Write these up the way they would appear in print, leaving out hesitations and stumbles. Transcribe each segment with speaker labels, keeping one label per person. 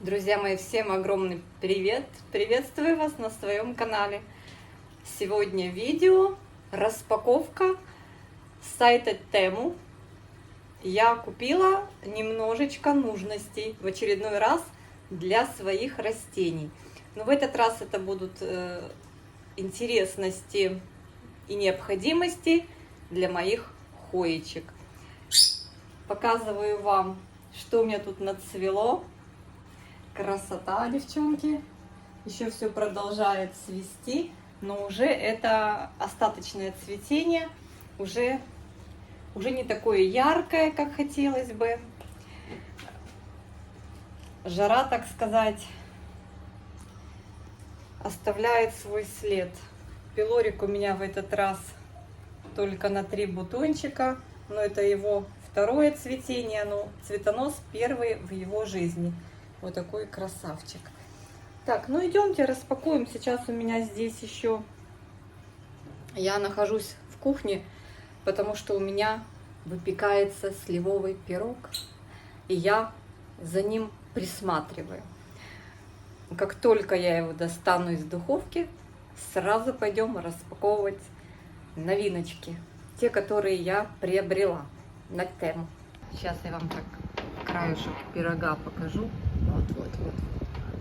Speaker 1: Друзья мои, всем огромный привет! Приветствую вас на своем канале. Сегодня видео распаковка с сайта Temu. Я купила немножечко нужностей в очередной раз для своих растений. Но в этот раз это будут интересности и необходимости для моих хоечек. Показываю вам, что у меня тут нацвело. Красота, девчонки. Еще все продолжает цвести, но уже это остаточное цветение, уже не такое яркое, как хотелось бы. Жара, так сказать, оставляет свой след. Пилорик у меня в этот раз только на 3 бутончика, но это его второе цветение, но цветонос первый в его жизни. Вот такой красавчик. Так, ну идемте распакуем. Сейчас у меня здесь еще... Я нахожусь в кухне, потому что у меня выпекается сливовый пирог. И я за ним присматриваю. Как только я его достану из духовки, сразу пойдем распаковывать новиночки. Те, которые я приобрела на Temu. Сейчас я вам так краешек пирога покажу. Вот.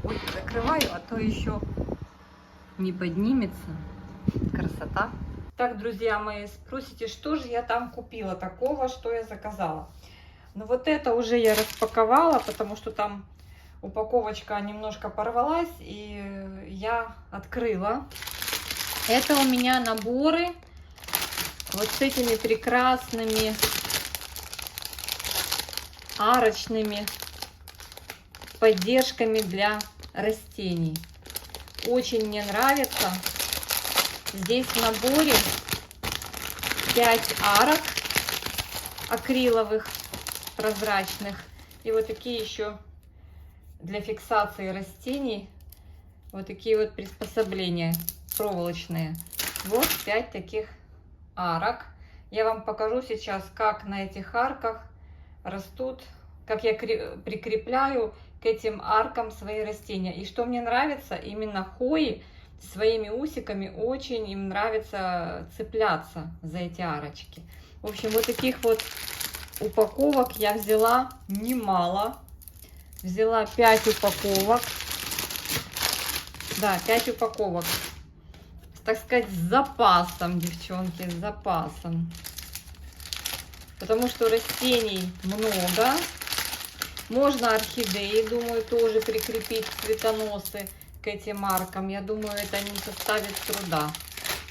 Speaker 1: Ой, закрываю, а то еще не поднимется. Красота. Так, друзья мои, спросите, что же я там купила такого, что я заказала? Ну вот это уже я распаковала, потому что там упаковочка немножко порвалась, и я открыла. Это у меня наборы вот с этими прекрасными арочными поддержками для растений. Очень мне нравится. Здесь в наборе 5 арок акриловых, прозрачных. И вот такие еще для фиксации растений. Вот такие вот приспособления проволочные. Вот 5 таких арок. Я вам покажу сейчас, как на этих арках растут, как я прикрепляю к этим аркам свои растения. И что мне нравится, именно хои своими усиками очень им нравится цепляться за эти арочки. В общем, вот таких вот упаковок я взяла немало. Взяла 5 упаковок. Да, 5 упаковок. Так сказать, с запасом, девчонки, с запасом. Потому что растений много. Можно орхидеи, думаю, тоже прикрепить цветоносы к этим аркам. Я думаю, это не составит труда.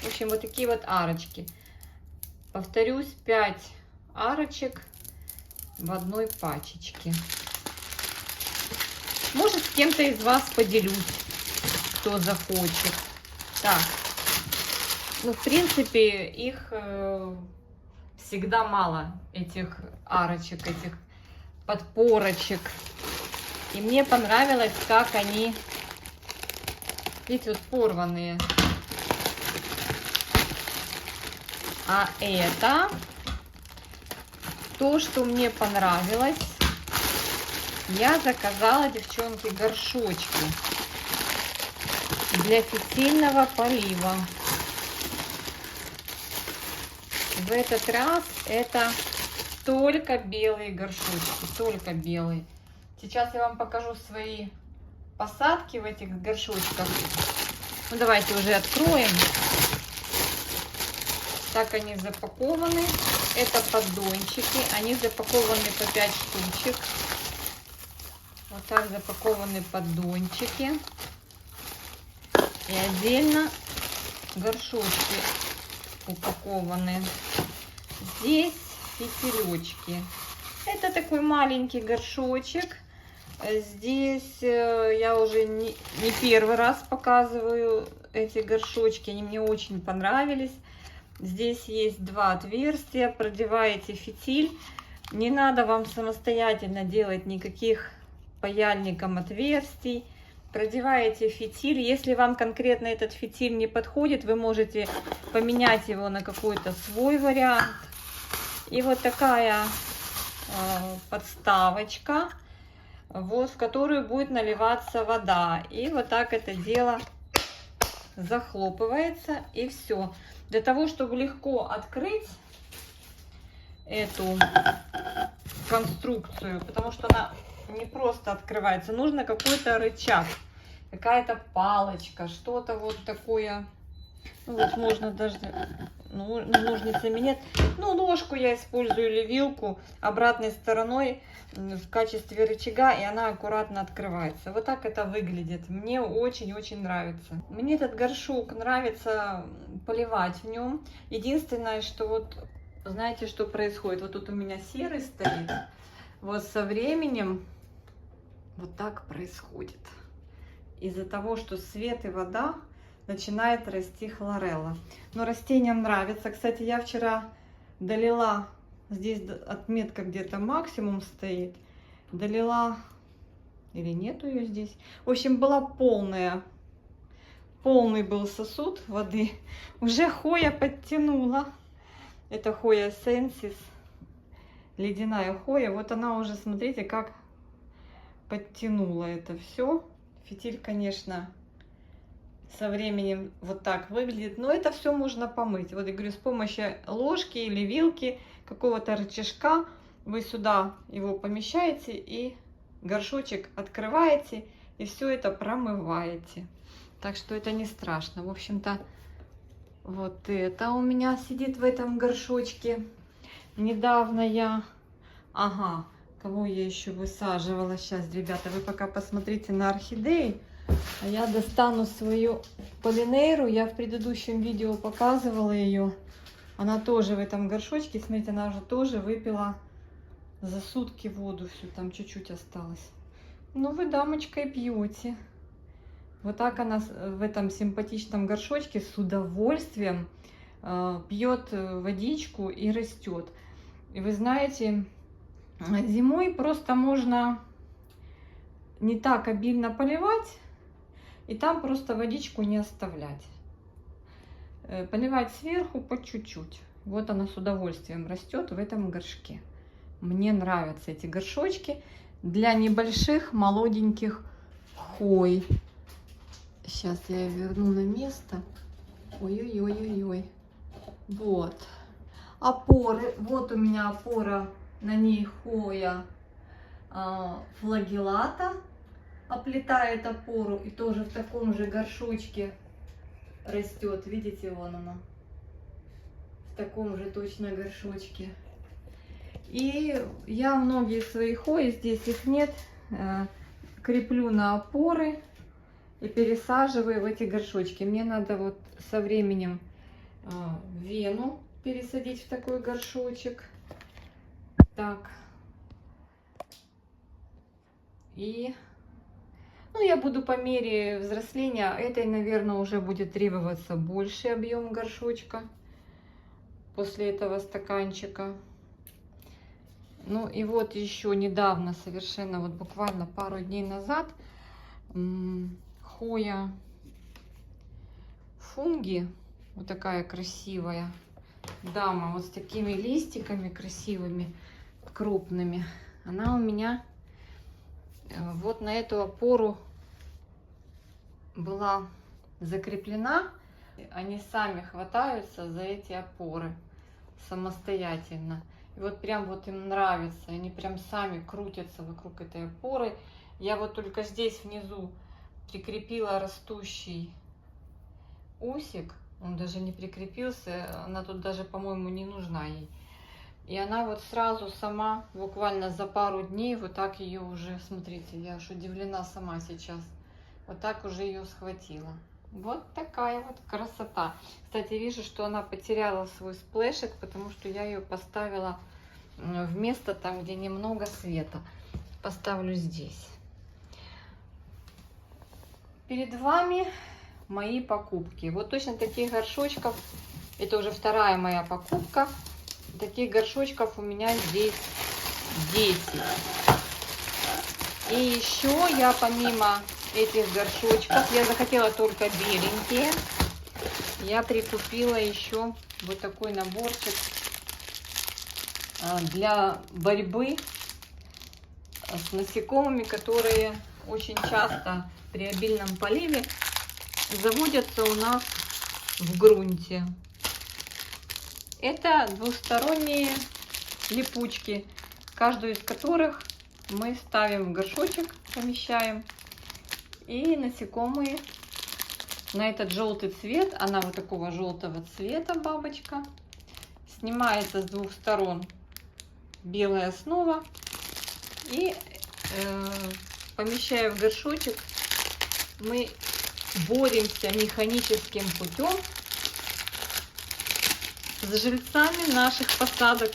Speaker 1: В общем, вот такие вот арочки. Повторюсь, 5 арочек в одной пачечке. Может, с кем-то из вас поделюсь, кто захочет. Так, ну, в принципе, их всегда мало, этих арочек, этих подпорочек. И мне понравилось, как они, видите, вот порванные. А это то, что мне понравилось. Я заказала, девчонки, горшочки для фитильного полива. В этот раз это только белые горшочки, только белые. Сейчас я вам покажу свои посадки в этих горшочках. Ну, давайте уже откроем. Так они запакованы. Это поддончики. Они запакованы по 5 штучек. Вот так запакованы поддончики. И отдельно горшочки упакованы. Здесь фитилечки. Это такой маленький горшочек. Здесь я уже не первый раз показываю эти горшочки. Они мне очень понравились. Здесь есть 2 отверстия. Продеваете фитиль. Не надо вам самостоятельно делать никаких паяльником отверстий. Продеваете фитиль. Если вам конкретно этот фитиль не подходит, вы можете поменять его на какой-то свой вариант. И вот такая подставочка. вот, в которую будет наливаться вода. И вот так это дело захлопывается, и все. Для того, чтобы легко открыть эту конструкцию, потому что она не просто открывается, нужно какой-то рычаг, какая-то палочка, что-то вот такое. Ну, вот можно даже, ну, ножницами нет. Ну, ложку я использую или вилку обратной стороной в качестве рычага, и она аккуратно открывается. Вот так это выглядит. Мне очень-очень нравится. Мне этот горшок нравится поливать в нем. Единственное, что вот, знаете, что происходит? Вот тут у меня серый стоит. Вот со временем вот так происходит. Из-за того, что свет и вода, начинает расти хлорелла. Но растениям нравится. Кстати, я вчера долила, здесь отметка где-то максимум стоит, долила, или нету ее здесь. В общем, была полный был сосуд воды. Уже хоя подтянула. Это хоя сенсис, ледяная хоя. Вот она уже, смотрите, как подтянула это все. Фитиль, конечно, со временем вот так выглядит, но это все можно помыть. Вот я говорю, с помощью ложки или вилки, какого-то рычажка вы сюда его помещаете и горшочек открываете и все это промываете. Так что это не страшно. В общем-то, вот это у меня сидит в этом горшочке. Недавно я, ага, кого я еще высаживала. Сейчас, ребята, вы пока посмотрите на орхидеи. А я достану свою полинейру. Я в предыдущем видео показывала ее. Она тоже в этом горшочке. Смотрите, она уже тоже выпила за сутки воду всю. Там чуть-чуть осталось. Ну, вы, дамочка, и пьете. Вот так она в этом симпатичном горшочке с удовольствием пьет водичку и растет. И вы знаете, зимой просто можно не так обильно поливать. И там просто водичку не оставлять. Поливать сверху по чуть-чуть. Вот она с удовольствием растет в этом горшке. Мне нравятся эти горшочки для небольших молоденьких хой. Сейчас я верну на место. Ой-ой-ой-ой-ой. Вот. Опоры. Вот у меня опора. На ней хоя флагеллата. Оплетает опору, и тоже в таком же горшочке растет. Видите, вон она. В таком же точно горшочке. И я многие свои хои, здесь их нет, креплю на опоры и пересаживаю в эти горшочки. Мне надо вот со временем вену пересадить в такой горшочек. Так. И... ну, я буду по мере взросления, этой, наверное, уже будет требоваться больший объем горшочка после этого стаканчика. Ну и вот еще недавно, совершенно вот буквально пару дней назад, хоя фунги, вот такая красивая дама, вот с такими листиками красивыми, крупными, она у меня... вот на эту опору была закреплена. Они сами хватаются за эти опоры самостоятельно. И вот прям вот им нравится. Они прям сами крутятся вокруг этой опоры. Я вот только здесь внизу прикрепила растущий усик. Он даже не прикрепился. Она тут даже, по-моему, не нужна ей. И она вот сразу сама, буквально за пару дней, вот так ее уже, смотрите, я аж удивлена сама сейчас. Вот так уже ее схватила. Вот такая вот красота. Кстати, вижу, что она потеряла свой сплэшек, потому что я ее поставила в место там, где немного света. Поставлю здесь. Перед вами мои покупки. Вот точно таких горшочков, это уже вторая моя покупка. Таких горшочков у меня здесь 10. И еще я помимо этих горшочков, я захотела только беленькие, я прикупила еще вот такой наборчик для борьбы с насекомыми, которые очень часто при обильном поливе заводятся у нас в грунте. Это двусторонние липучки, каждую из которых мы ставим в горшочек, помещаем. И насекомые на этот желтый цвет, она вот такого желтого цвета, бабочка, снимается с двух сторон белая основа и помещая в горшочек, мы боремся механическим путем с жильцами наших посадок.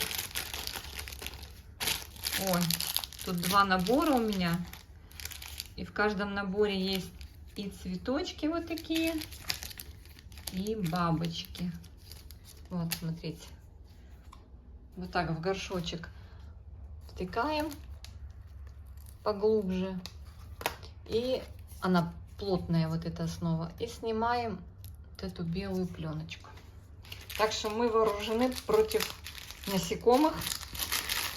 Speaker 1: Ой, тут два набора у меня, и в каждом наборе есть и цветочки вот такие, и бабочки. Вот, смотрите. Вот так в горшочек втыкаем поглубже. И она плотная, вот эта основа. И снимаем вот эту белую пленочку. Так что мы вооружены против насекомых.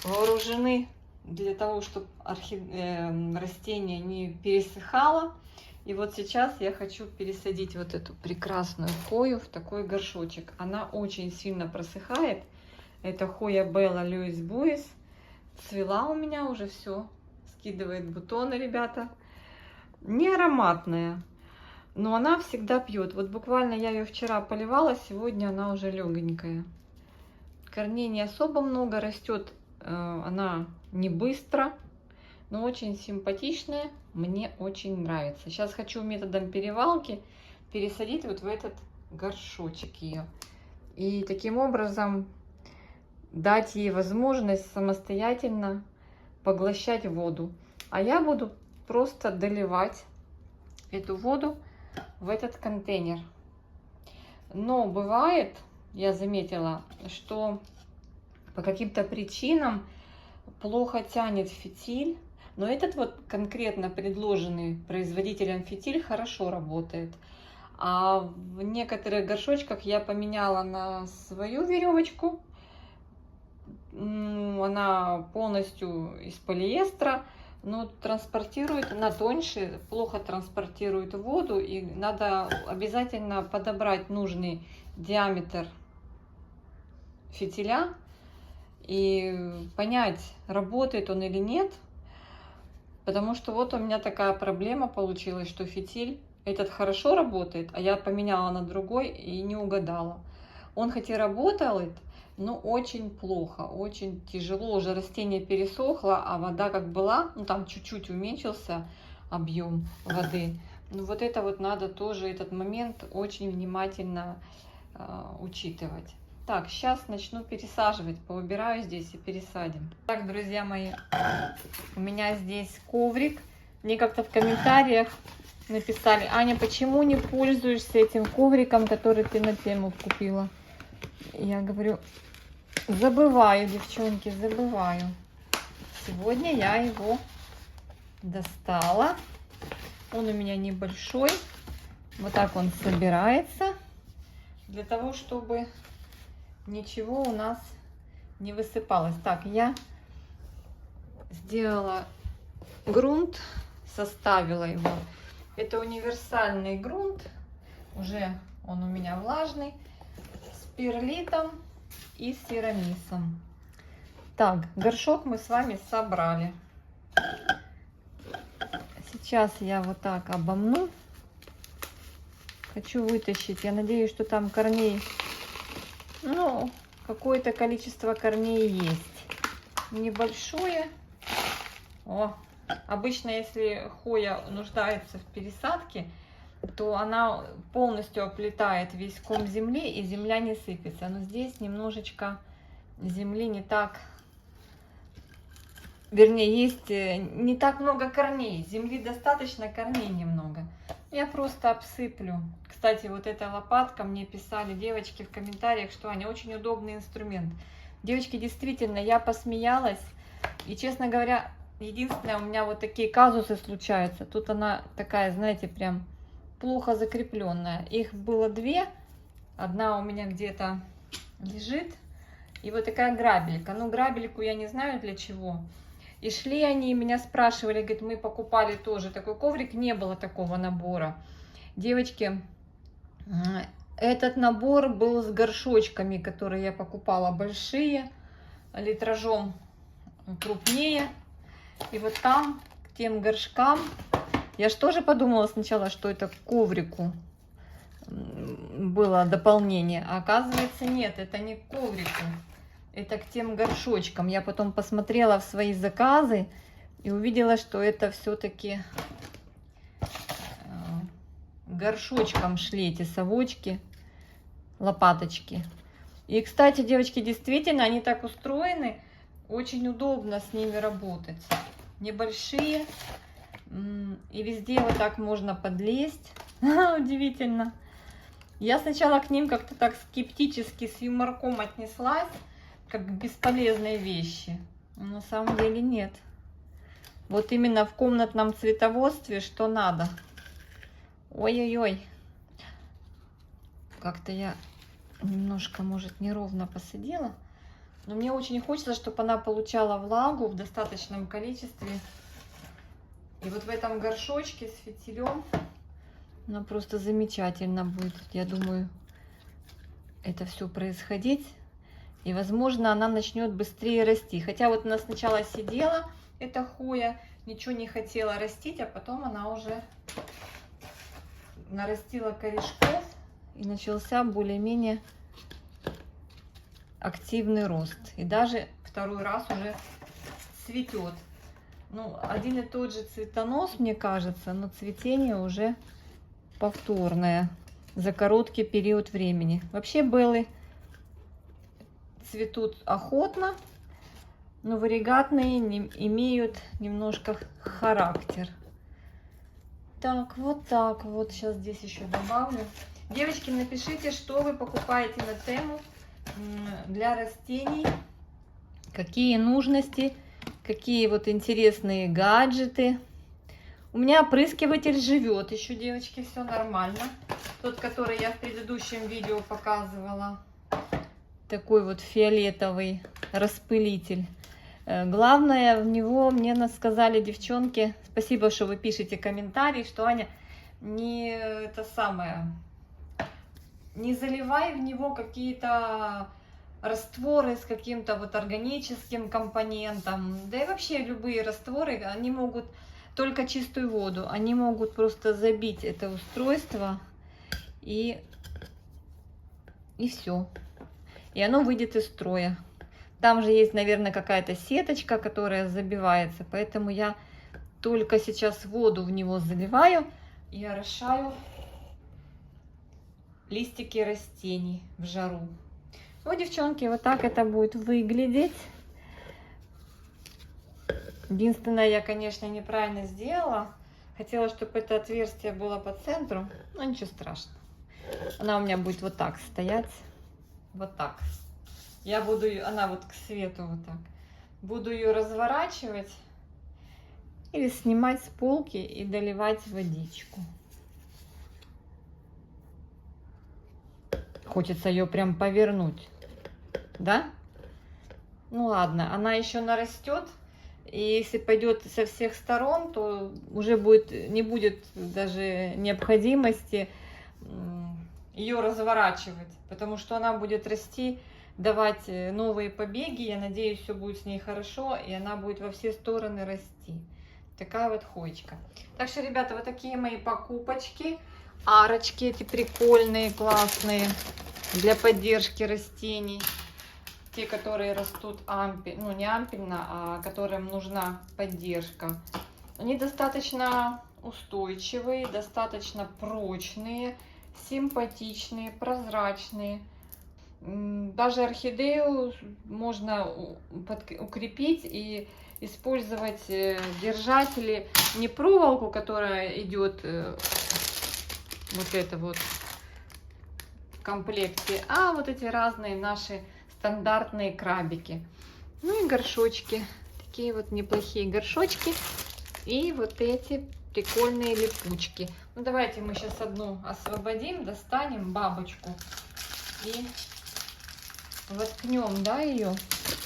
Speaker 1: Вооружены для того, чтобы растение не пересыхало. И вот сейчас я хочу пересадить вот эту прекрасную хою в такой горшочек. Она очень сильно просыхает. Это хоя Белла Льюис Буис. Цвела у меня уже все. Скидывает бутоны, ребята. Не ароматная, но она всегда пьет. Вот буквально я ее вчера поливала, сегодня она уже легенькая. Корней не особо много, растет она не быстро, но очень симпатичная. Мне очень нравится. Сейчас хочу методом перевалки пересадить вот в этот горшочек ее. И таким образом дать ей возможность самостоятельно поглощать воду. А я буду просто доливать эту воду в этот контейнер. Но бывает, я заметила, что по каким-то причинам плохо тянет фитиль. Но этот вот конкретно предложенный производителем фитиль хорошо работает. А в некоторых горшочках я поменяла на свою веревочку. Она полностью из полиэстера, но транспортирует, она тоньше, плохо транспортирует воду. И надо обязательно подобрать нужный диаметр фитиля и понять, работает он или нет. Потому что вот у меня такая проблема получилась, что фитиль этот хорошо работает, а я поменяла на другой и не угадала. Он хоть и работает, но очень плохо, очень тяжело. Уже растение пересохло, а вода как была, ну там чуть-чуть уменьшился объем воды. Но вот это вот надо тоже, этот момент очень внимательно учитывать. Так, сейчас начну пересаживать, поубираю здесь и пересадим. Так, друзья мои, у меня здесь коврик. Мне как-то в комментариях написали: Аня, почему не пользуешься этим ковриком, который ты на тему купила? Я говорю, забываю, девчонки, забываю. Сегодня я его достала. Он у меня небольшой. Вот так он собирается. Для того, чтобы ничего у нас не высыпалось. Так, я сделала грунт, составила его. Это универсальный грунт. Уже он у меня влажный. С перлитом и серамисом. Так, горшок мы с вами собрали. Сейчас я вот так обомну. Хочу вытащить. Я надеюсь, что там корней, ну, какое-то количество корней есть. Небольшое. О, обычно, если хоя нуждается в пересадке, то она полностью оплетает весь ком земли, и земля не сыпется. Но здесь немножечко земли не так, вернее, есть не так много корней. Земли достаточно, корней немного. Я просто обсыплю. Кстати, вот эта лопатка, мне писали девочки в комментариях, что Аня, очень удобный инструмент. Девочки, действительно, я посмеялась. И, честно говоря, единственное, у меня вот такие казусы случаются. Тут она такая, знаете, прям плохо закрепленная. Их было две. Одна у меня где-то лежит. И вот такая грабелька. Ну, грабельку я не знаю для чего. И шли они, меня спрашивали, говорит, мы покупали тоже такой коврик, не было такого набора. Девочки, этот набор был с горшочками, которые я покупала большие, литражом крупнее. И вот там, к тем горшкам, я же тоже подумала сначала, что это к коврику было дополнение. А оказывается, нет, это не к коврику. Это к тем горшочкам. Я потом посмотрела в свои заказы и увидела, что это все-таки горшочкам шли эти совочки, лопаточки. И, кстати, девочки, действительно, они так устроены, очень удобно с ними работать. Небольшие, и везде вот так можно подлезть. Удивительно. Я сначала к ним как-то так скептически, с юморком отнеслась, как бесполезные вещи. Но на самом деле нет. Вот именно в комнатном цветоводстве что надо. Ой-ой-ой. Как-то я немножко, может, неровно посадила. Но мне очень хочется, чтобы она получала влагу в достаточном количестве. И вот в этом горшочке с фитилем она просто замечательно будет. Я думаю, это все происходить. И, возможно, она начнет быстрее расти. Хотя вот она сначала сидела, эта Хоя, ничего не хотела растить, а потом она уже нарастила корешков и начался более-менее активный рост. И даже второй раз уже цветет. Ну, один и тот же цветонос, мне кажется, но цветение уже повторное за короткий период времени. Вообще беллы цветут охотно, но варигатные имеют немножко характер. Так, вот так вот. Сейчас здесь еще добавлю. Девочки, напишите, что вы покупаете на тему для растений, какие нужности, какие вот интересные гаджеты. У меня опрыскиватель живет еще, девочки, все нормально. Тот, который я в предыдущем видео показывала. Такой вот фиолетовый распылитель. Главное, в него мне сказали девчонки, спасибо, что вы пишете комментарии, что Аня, не заливай в него какие-то растворы с каким-то вот органическим компонентом. Да и вообще любые растворы, они могут только чистую воду, они могут просто забить это устройство и все. И оно выйдет из строя. Там же есть, наверное, какая-то сеточка, которая забивается. Поэтому я только сейчас воду в него заливаю и орошаю листики растений в жару. Вот, девчонки, вот так это будет выглядеть. Единственное, я, конечно, неправильно сделала. Хотела, чтобы это отверстие было по центру. Но ничего страшного. Она у меня будет вот так стоять. Вот так. Я буду ее, она вот к свету вот так. Буду ее разворачивать или снимать с полки и доливать водичку. Хочется ее прям повернуть, да? Ну ладно, она еще нарастет. И если пойдет со всех сторон, то уже не будет даже необходимости ее разворачивать, потому что она будет расти, давать новые побеги. Я надеюсь, все будет с ней хорошо, и она будет во все стороны расти. Такая вот Хоечка. Так что, ребята, вот такие мои покупочки. Арочки эти прикольные, классные, для поддержки растений. Те, которые растут ну не ампельно, а которым нужна поддержка. Они достаточно устойчивые, достаточно прочные, симпатичные, прозрачные. Даже орхидею можно укрепить и использовать держатели, не проволоку, которая идет вот это вот в комплекте, а вот эти разные наши стандартные крабики. Ну и горшочки, такие вот неплохие горшочки, и вот эти прикольные липучки. Ну давайте мы сейчас одну освободим, достанем бабочку и воткнем, да, ее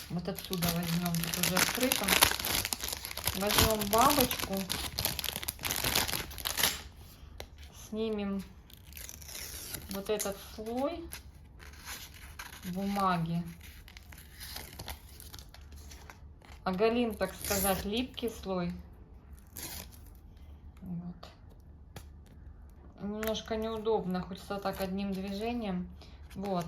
Speaker 1: вот отсюда возьмем, тут уже открыто. Возьмем бабочку, снимем вот этот слой бумаги, оголим, так сказать, липкий слой. Вот. Немножко неудобно, хочется так одним движением. Вот.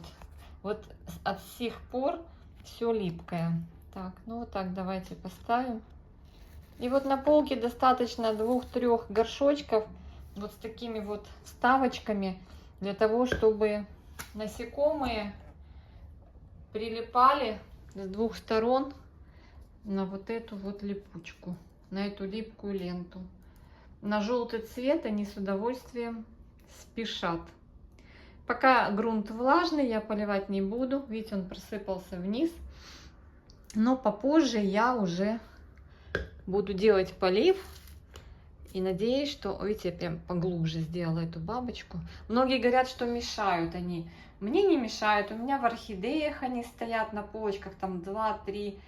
Speaker 1: Вот от сих пор все липкое. Так, ну вот так давайте поставим. И вот на полке достаточно 2-3 горшочков вот с такими вот вставочками, для того, чтобы насекомые прилипали с 2 сторон на вот эту вот липучку, на эту липкую ленту. На желтый цвет они с удовольствием спешат. Пока грунт влажный, я поливать не буду. Видите, он просыпался вниз. Но попозже я уже буду делать полив. И надеюсь, что... Видите, я прям поглубже сделала эту бабочку. Многие говорят, что мешают они. Мне не мешают. У меня в орхидеях они стоят на полочках. Там 2-3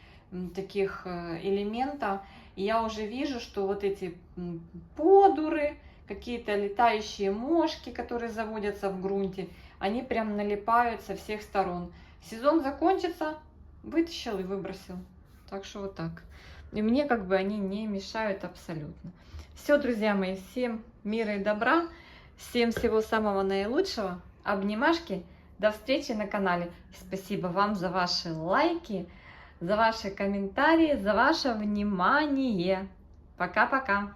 Speaker 1: таких элемента. И я уже вижу, что вот эти подуры, какие-то летающие мошки, которые заводятся в грунте, они прям налипают со всех сторон. Сезон закончится, вытащил и выбросил. Так что вот так. И мне как бы они не мешают абсолютно. Все, друзья мои, всем мира и добра, всем всего самого наилучшего. Обнимашки, до встречи на канале. Спасибо вам за ваши лайки, за ваши комментарии, за ваше внимание. Пока-пока.